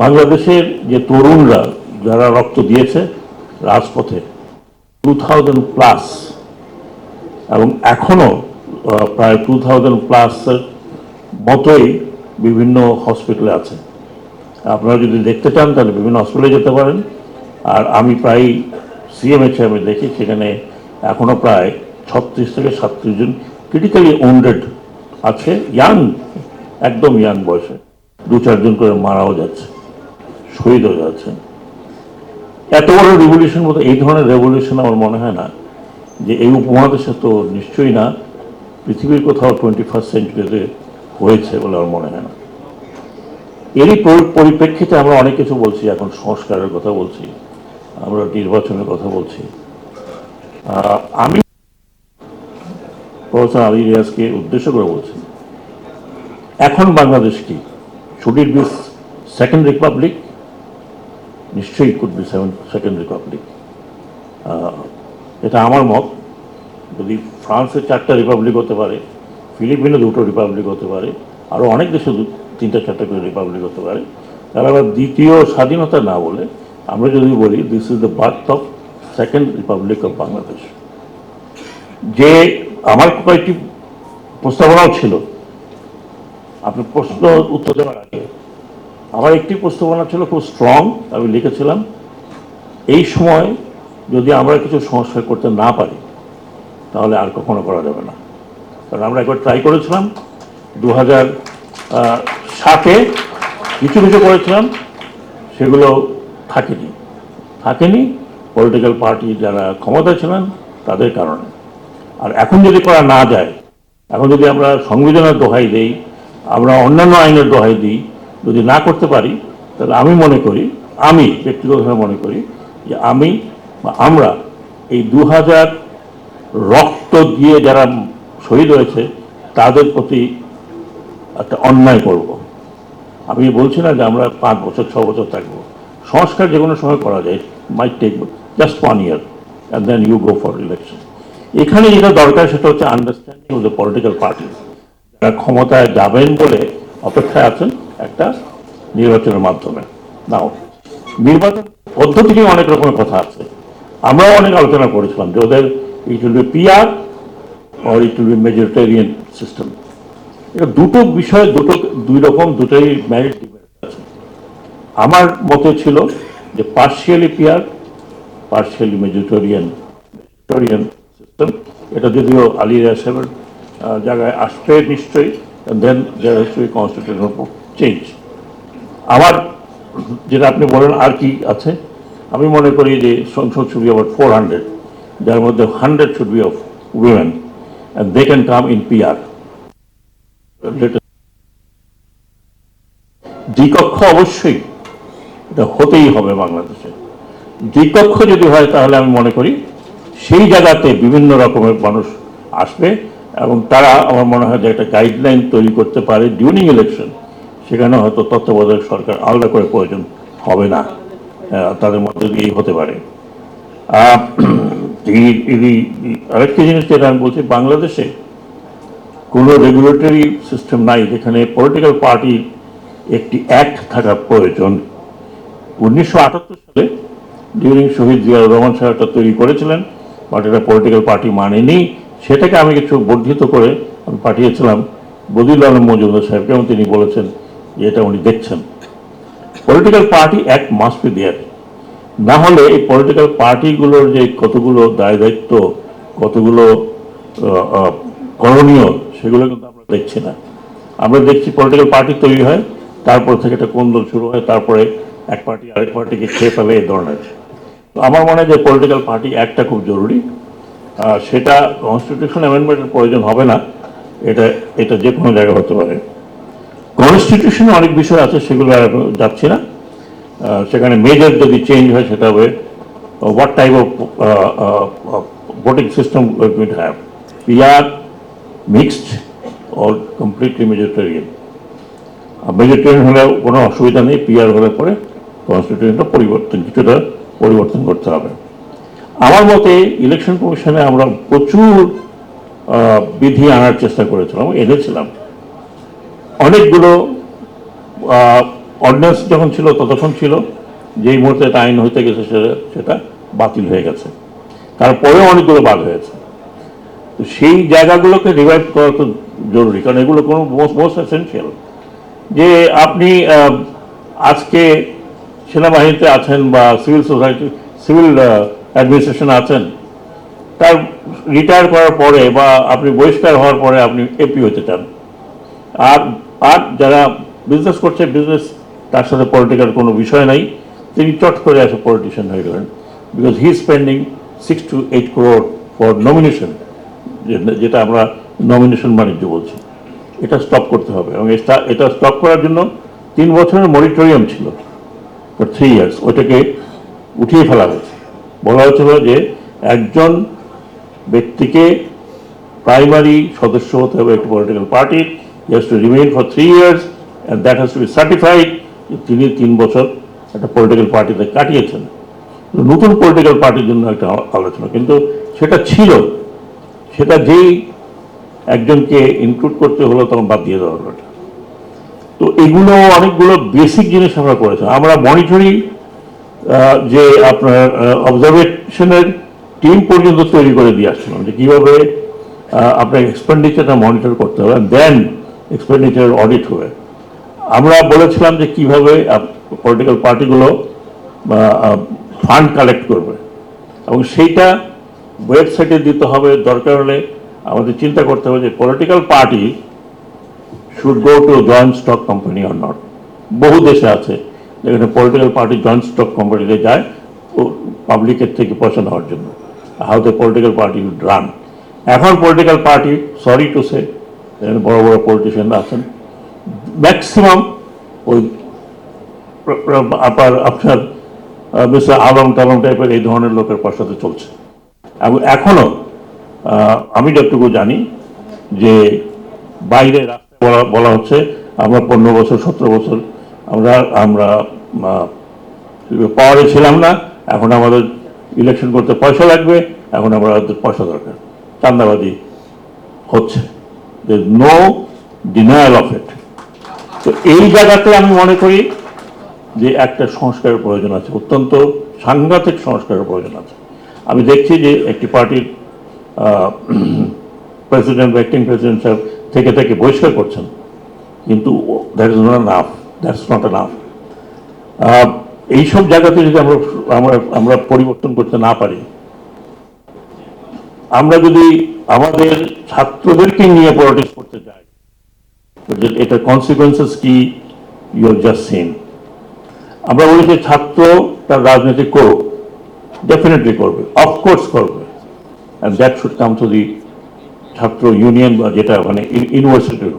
বাংলাদেশের যে তরুণরা যারা রক্ত দিয়েছে রাজপথে 2000+ এবং এখনো প্রায় 2000+ মতোই বিভিন্ন হসপিটালে আছে। আপনারা যদি দেখতে চান তাহলে বিভিন্ন হসপিটালে যেতে পারেন। আর আমি প্রায় সিএমএইচে আমি দেখি সেখানে এখনো প্রায় 36 থেকে 37 জন ক্রিটিক্যালি ওন্ডেড আছে, ইয়াং, একদম ইয়াং বয়সে 2-4 জন করে মারাও যাচ্ছে, শহীদ হয়ে যাচ্ছে। এত বড় রেভলিউশন মতো এই ধরনের রেভলিউশন আমার মনে হয় না যে এই উপমহাদেশে, তো নিশ্চয়ই না পৃথিবীর কোথাও 21st সেঞ্চুরিতে হয়েছে বলে আমার মনে হয় না। এরই পরিপ্রেক্ষিতে আমরা অনেক কিছু বলছি, এখন সংস্কারের কথা বলছি, আমরা নির্বাচনের কথা বলছি। আমি প্রফেসর আলী রিয়াজকে উদ্দেশ্য করে বলছি, এখন বাংলাদেশ কি, should it be second Republic? নিশ্চয়ই কুড বি সেকেন্ড রিপাবলিক। এটা আমার মত। যদি ফ্রান্সে 4টা রিপাবলিক হতে পারে, ফিলিপিনে 2টো রিপাবলিক হতে পারে, আরও অনেক দেশে 3টা-4টা করে রিপাবলিক হতে পারে, তাহলে আবার দ্বিতীয় স্বাধীনতা না বলে আমরা যদি বলি this is the birth of second Republic of Bangladesh. যে আমার কয়েকটি প্রস্তাবনাও ছিল, আপনি প্রশ্ন উত্তর দেওয়ার আগে আমার একটি প্রস্তাবনা ছিল খুব স্ট্রং, আমি লিখেছিলাম, এই সময় যদি আমরা কিছু সংস্কার করতে না পারি তাহলে আর কখনো করা যাবে না। কারণ আমরা একবার ট্রাই করেছিলাম 2007-এ, কিছু কিছু করেছিলাম, সেগুলো থাকেনি পলিটিক্যাল পার্টি যারা ক্ষমতায় ছিলেন তাদের কারণে। আর এখন যদি করা না যায়, এখন যদি আমরা সংবিধানের দোহাই দেই, আমরা অন্যান্য আইনের দোহাই দিই, যদি না করতে পারি, তাহলে আমি ব্যক্তিগতভাবে মনে করি যে আমরা এই 2000 রক্ত দিয়ে যারা শহীদ হয়েছে তাদের প্রতি একটা অন্যায় করব। আমি বলছি না যে আমরা 5 বছর 6 বছর থাকবো, সংস্কার যে কোনো সময় করা যায়, might take just 1 year and then you go for election. এখানে যেটা দরকার সেটা হচ্ছে understanding of the political party, যারা ক্ষমতায় যাবেন বলে অপেক্ষায় আছেন একটা নির্বাচনের মাধ্যমে। নাও নির্বাচন পদ্ধতি নিয়ে অনেক রকমের কথা আছে, আমরাও অনেক আলোচনা করেছিলাম যে ওদের it will be PR or it will be majoritarian system. এটা দুটো বিষয়, দুই রকম, দুটোই ম্যারিট ডিবেট আছে। আমার মতে ছিল যে partially PR, partially majoritarian system. এটা যদিও আলী রিয়াজ সাহেবের জায়গায় আসবে নিশ্চয়ই, then there has to be constitutional change. আমার যেটা আপনি বলেন আর কি আছে, আমি মনে করি যে সংসদ শুড বি অ্যাবাউট 400, যার মধ্যে 100 should be of women and they can come in PR. দ্বিকক্ষ অবশ্যই এটা হতেই হবে বাংলাদেশে। দ্বিকক্ষ যদি হয় তাহলে আমি মনে করি সেই জায়গাতে বিভিন্ন রকমের মানুষ আসবে এবং তারা, আমার মনে হয় যে একটা গাইডলাইন তৈরি করতে পারে ডিউরিং ইলেকশন। সেখানে হয়তো তত্ত্বাবধায়ক সরকার আলাদা করে প্রয়োজন হবে না, তাদের মধ্যে দিয়েই হতে পারে। আরেকটি জিনিস যেটা আমি বলছি, বাংলাদেশে কোনো রেগুলেটরি সিস্টেম নাই যেখানে পলিটিক্যাল পার্টি একটি অ্যাক্ট থাকা প্রয়োজন। 1978 সালে ডিউরিং শহীদ জিয়াউর রহমান সাহেব একটা তৈরি করেছিলেন, বাট এটা পলিটিক্যাল পার্টি মানেনি। সেটাকে আমি কিছু বর্ধিত করে আমি পাঠিয়েছিলাম বদিউল আলম মজুমদার সাহেবকে এবং তিনি বলেছেন যে এটা উনি দেখছেন। Political party act must be there, না হলে এই পলিটিক্যাল পার্টিগুলোর যে কতগুলো দায় দায়িত্ব, কতগুলো করণীয়, সেগুলো কিন্তু আমরা দেখছি না। আমরা দেখছি পলিটিক্যাল পার্টি তৈরি হয়, তারপর থেকে একটা কোন্দল শুরু হয়, তারপরে এক পার্টি আরেক পার্টিকে খেয়ে ফেলে, এই ধরনের। তো আমার মনে হয় যে পলিটিক্যাল পার্টি একটা খুব জরুরি। সেটা কনস্টিটিউশন অ্যামেন্ডমেন্টের প্রয়োজন হবে না, এটা যে কোনো জায়গায় হতে পারে। কনস্টিটিউশনে অনেক বিষয় আছে, সেগুলো আর যাচ্ছি না। সেখানে মেজর যদি চেঞ্জ হয় সেটা হবে what type of voting system will have, PR, mixed or completely majoritarian. Majoritarian হলে কোনো অসুবিধা নেই, পিআর হলে পরে কনস্টিটিউশনটা কিছুটা পরিবর্তন করতে হবে। আমার মতে ইলেকশন কমিশনে আমরা প্রচুর বিধি আনার চেষ্টা করেছিলাম, এনেছিলাম। অনেকগুলো অর্ডিন্যান্স যখন ছিল ততক্ষণ ছিল, যেই মুহূর্তে এটা আইন হইতে গেছে সেটা বাতিল হয়ে গেছে, তারপরেও অনেকগুলো বাদ হয়েছে। তো সেই জায়গাগুলোকে রিভাইভ করা তো জরুরি, কারণ এগুলো কোনো মোস্ট এসেনশিয়াল। যে আপনি আজকে সেনাবাহিনীতে আছেন বা সিভিল সোসাইটি সিভিল অ্যাডমিনিস্ট্রেশনে আছেন, তার রিটায়ার করার পরে বা আপনি বহিষ্কার হওয়ার পরে আপনি এপি হতে চান, আর আর যারা বিজনেস করছে, বিজনেস তার সাথে পলিটিক্যাল কোনো বিষয় নাই, তিনি চট করে আসে পলিটিশিয়ান হয়ে গেলেন, because he spending 6 to 8 crore for nomination, যেটা আমরা নমিনেশন বাণিজ্য বলছি। এটা স্টপ করতে হবে, এবং এটা স্টপ করার জন্য 3 বছরের মনিটরিয়াম ছিল ফর 3 years, ওইটাকে উঠিয়ে ফেলা হয়েছে। বলা হয়েছিল যে একজন ব্যক্তিকে প্রাইমারি সদস্য হতে হবে একটি পলিটিক্যাল পার্টির, he has to remain for 3 years and that has to B certified, তিনি 3 বছর একটা পলিটিক্যাল পার্টিতে কাটিয়েছেন। নতুন পলিটিক্যাল পার্টির জন্য একটা আলোচনা, কিন্তু সেটা ছিল, সেটা যেই একজনকে ইনক্লুড করতে হলো তখন বাদ দিয়ে দেওয়া হলো। তো এগুলো অনেকগুলো বেসিক জিনিস আমরা করেছি। আমরা মনিটরিং, যে আপনার অবজারভেশনের টিম পর্যন্ত তৈরি করে দিয়ে আসছিলাম, যে কীভাবে আপনার এক্সপেন্ডিচারটা মনিটর করতে হবে, দেন এক্সপেন্ডিচার অডিট হবে। আমরা বলেছিলাম যে কীভাবে পলিটিক্যাল পার্টিগুলো ফান্ড কালেক্ট করবে, এবং সেইটা ওয়েবসাইটে দিতে হবে। দরকার হলে আমাদের চিন্তা করতে হবে যে political party should go to joint stock company or not. বহু দেশে আছে যেখানে পলিটিক্যাল পার্টি জয়েন্ট স্টক কোম্পানিতে যায় পাবলিকের থেকে পয়সা নেওয়ার জন্য, how the political party would run. এখন political party, sorry to say, বড় বড় পলিটিশিয়ানরা আছেন, ম্যাক্সিমাম ওই আপনার মিস্টার আলম টালম টাইপের এই ধরনের লোকের পয়সাতে চলছে। এবং এখনো আমি যতটুকু জানি যে বাইরে রাস্তায় বলা হচ্ছে আমরা 15 বছর 17 বছর আমরা পাওয়ারে ছিলাম না, এখন আমাদের ইলেকশন করতে পয়সা লাগবে, এখন আমাদের পয়সা দরকার। চান্দাবাজি হচ্ছে, নো ডিনায়াল অফ ইট। তো এই জায়গাতে আমি মনে করি যে একটা সংস্কারের প্রয়োজন আছে, অত্যন্ত সাংঘাতিক সংস্কারের প্রয়োজন আছে। আমি দেখছি যে একটি পার্টির প্রেসিডেন্ট বা অ্যাক্টিং প্রেসিডেন্ট সাহেব থেকে বহিষ্কার করছেন, কিন্তু দ্যাটস নট এনাফ। এইসব জায়গাতে যদি আমরা পরিবর্তন করতে না পারি, আমরা যদি আমাদের ছাত্রদেরকে নিয়ে পলিটিক্স করতে চাই, এটার কনসিকুয়েন্সেস কি ইউ হ্যাভ জাস্ট সিন। আমরা বলি যে ছাত্র তার রাজনীতি করুক, ডেফিনেটলি করবে, অফকোর্স করবে, and that should come to the ছাত্র ইউনিয়ন, বা যেটা মানে ইউনিভার্সিটির